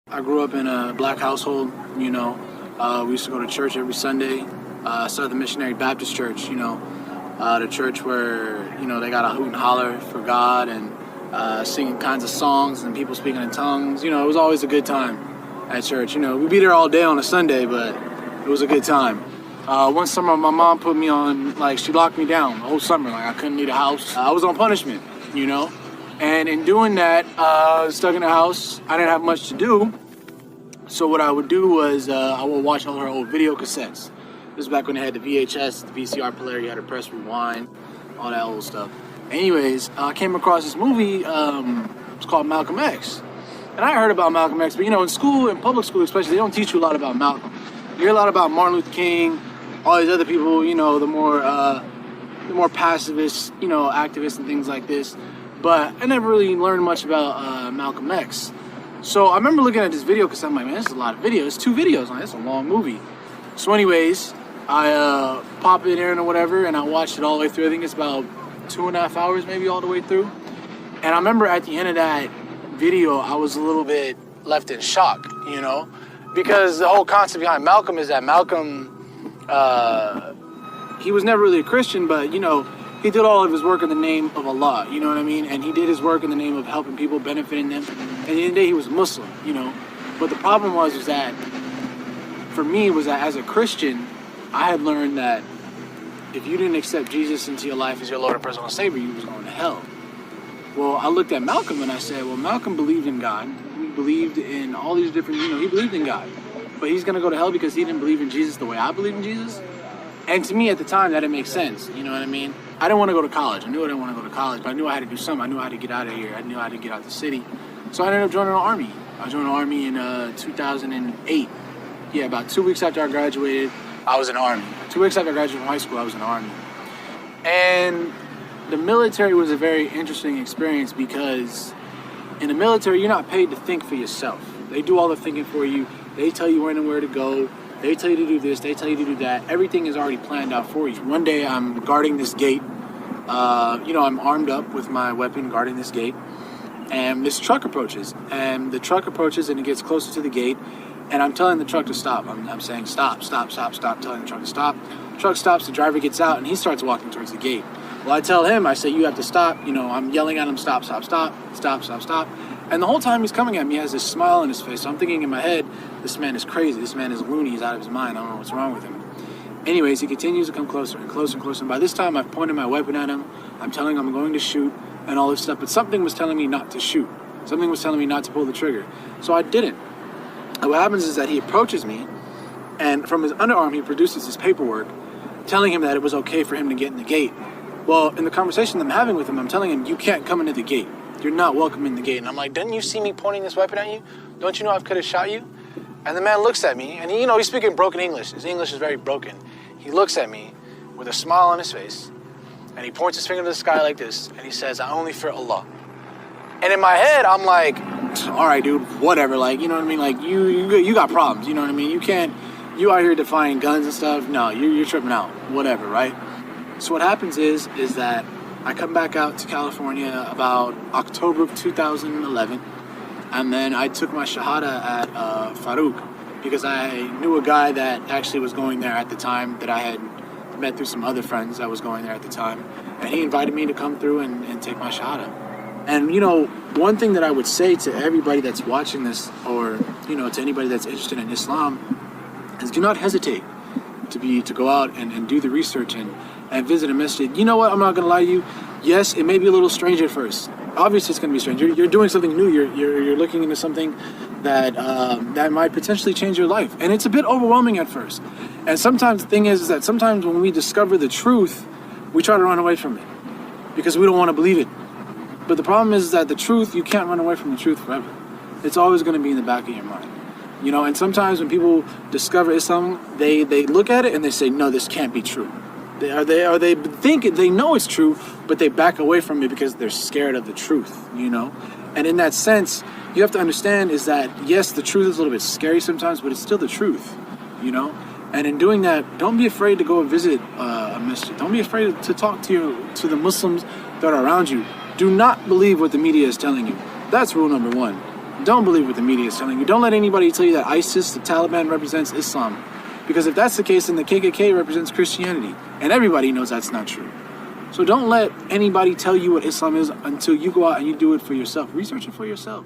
I grew up in a black household, you know. We used to go to church every Sunday. Started the Missionary Baptist Church, you know. The church where, you know, they got a hoot and holler for God and singing kinds of songs and people speaking in tongues. You know, it was always a good time at church. You know, we'd be there all day on a Sunday, but it was a good time. One summer, my mom put me on, like, she locked me down the whole summer. Like, I couldn't leave the house. I was on punishment, you know. And in doing that, stuck in the house, I didn't have much to do. So what I would do was I would watch all her old video cassettes. This is back when they had the VHS, the VCR player, you had to press rewind, all that old stuff. Anyways, I came across this movie, it's called Malcolm X. And I heard about Malcolm X, but you know, in school, in public school especially, they don't teach you a lot about Malcolm. You hear a lot about Martin Luther King, all these other people, you know, the more pacifist, you know, activists and things like this. But I never really learned much about Malcolm X. So I remember looking at this video because I'm like, man, this is a lot of videos. It's 2 videos, man. It's a long movie. So anyways, I pop it in or whatever, and I watched it all the way through. I think it's about 2.5 hours maybe all the way through. And I remember at the end of that video, I was a little bit left in shock, you know, because the whole concept behind Malcolm is that Malcolm, he was never really a Christian, but, you know, he did all of his work in the name of Allah, you know what I mean? And he did his work in the name of helping people, benefiting them. And at the end of the day, he was a Muslim, you know. But the problem was that, for me, was that as a Christian, I had learned that if you didn't accept Jesus into your life as your Lord and personal Savior, you was going to hell. Well, I looked at Malcolm and I said, well, Malcolm believed in God. He believed in all these different, you know, he believed in God. But he's going to go to hell because he didn't believe in Jesus the way I believe in Jesus? And to me at the time, that didn't make sense, you know what I mean? I didn't want to go to college. I knew I didn't want to go to college, but I knew I had to do something. I knew how to get out of here. I knew how to get out the city. So I ended up joining the Army. I joined the Army in 2008. Yeah, about 2 weeks after I graduated, I was in the Army. 2 weeks after I graduated from high school, I was in the Army. And the military was a very interesting experience because in the military, you're not paid to think for yourself. They do all the thinking for you. They tell you when and where to go. They tell you to do this, they tell you to do that. Everything is already planned out for you. One day I'm guarding this gate. You know, I'm armed up with my weapon guarding this gate. And this truck approaches. And the truck approaches and it gets closer to the gate. And I'm telling the truck to stop. I'm saying stop, stop, stop, stop, telling the truck to stop. The truck stops, the driver gets out, and he starts walking towards the gate. Well, I tell him, I say, you have to stop. You know, I'm yelling at him, stop, stop, stop, stop, stop, stop. And the whole time he's coming at me, he has this smile on his face. So I'm thinking in my head, this man is crazy. This man is loony. He's out of his mind. I don't know what's wrong with him. Anyways, he continues to come closer and closer and closer. And by this time, I've pointed my weapon at him. I'm telling him I'm going to shoot and all this stuff. But something was telling me not to shoot. Something was telling me not to pull the trigger. So I didn't. And what happens is that he approaches me, and from his underarm, he produces this paperwork telling him that it was okay for him to get in the gate. Well, in the conversation I'm having with him, I'm telling him, you can't come into the gate. You're not welcome in the gate. And I'm like, didn't you see me pointing this weapon at you? Don't you know I could have shot you? And the man looks at me, and he, you know, he's speaking broken English. His English is very broken. He looks at me with a smile on his face, and he points his finger to the sky like this, and he says, I only fear Allah. And in my head, I'm like, all right, dude, whatever. Like, you know what I mean? Like, you got problems, you know what I mean? You out here defying guns and stuff. No, you're tripping out, whatever, right? So what happens is that I come back out to California about October of 2011, and then I took my Shahada at Farouk because I knew a guy that actually was going there at the time that I had met through some other friends that was going there at the time, and he invited me to come through and take my Shahada. And, you know, one thing that I would say to everybody that's watching this, or, you know, to anybody that's interested in Islam, is do not hesitate to go out and do the research and visit a masjid. You know what? I'm not going to lie to you. Yes, it may be a little strange at first. Obviously, it's going to be strange. You're doing something new. You're looking into something that might potentially change your life. And it's a bit overwhelming at first. And sometimes the thing is that sometimes when we discover the truth, we try to run away from it because we don't want to believe it. But the problem is that the truth, you can't run away from the truth forever. It's always going to be in the back of your mind. You know, and sometimes when people discover Islam, they look at it and they say, no, this can't be true. They think they know it's true, but they back away from it because they're scared of the truth, you know? And in that sense, you have to understand is that, yes, the truth is a little bit scary sometimes, but it's still the truth, you know? And in doing that, don't be afraid to go and visit a masjid. Don't be afraid to talk to the Muslims that are around you. Do not believe what the media is telling you. That's rule number one. Don't believe what the media is telling you. Don't let anybody tell you that ISIS, the Taliban, represents Islam. Because if that's the case, then the KKK represents Christianity. And everybody knows that's not true. So don't let anybody tell you what Islam is until you go out and you do it for yourself. Research it for yourself.